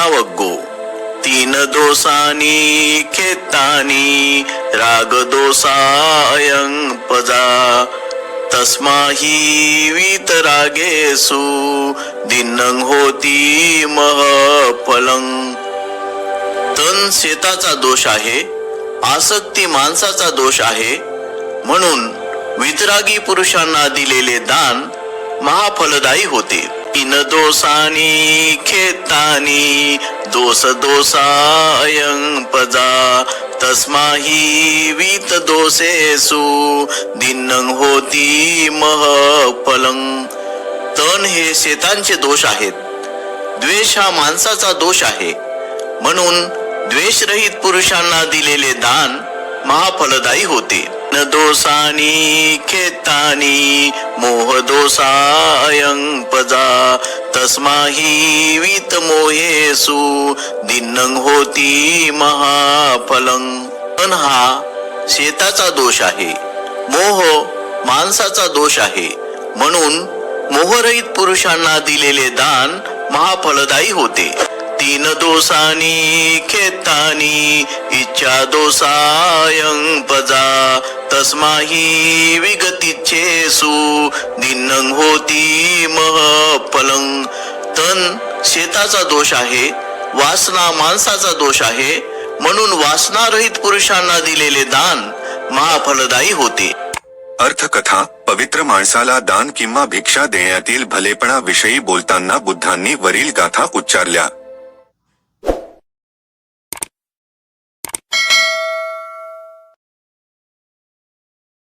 वग्गो तीन दोषानी खेतानी राग दोषायं पजा तस्माही वीतरागेषु दिनं होती महफलं। तन शेताचा दोष आहे, आसक्ती माणसाचा दोष आहे, म्हणून वितरागी पुरुषांना दिलेले दान महाफलदायी होते। तीन दोषानी खेतानी दोष दोषायं पजा तस्माही वीत दोषेषु दिनं होती महफलं। तन हे शेतांचे दोष आहेत, द्वेष हा माणसाचा दोष आहे, म्हणून द्वेषरहित पुरुषांना दिलेले दान महाफलदायी होते। न दोषानी खेतानी मोह दोषायं पजा तस्माही वीत मोहेषु दिनं होती महाफलं। पण हा शेताचा दोष आहे, मोह माणसाचा दोष आहे, म्हणून मोहरहित पुरुषांना दिलेले दान महाफलदायी होते। तीन दोषानी खेतानी इच्छा दोषायं पजा तस्माही विगतिच्छेषु दिनं होती महफलं। तन शेताचा दोष आहे, वासना माणसाचा दोष आहे, म्हणून वासनारहित पुरुषांना दिलेले दान महाफलदायी होते। अर्थकथा पवित्र माणसाला दान किंवा भिक्षा देण्यातील भलेपणाविषयी बोलताना बुद्धांनी वरील गाथा उच्चारल्या।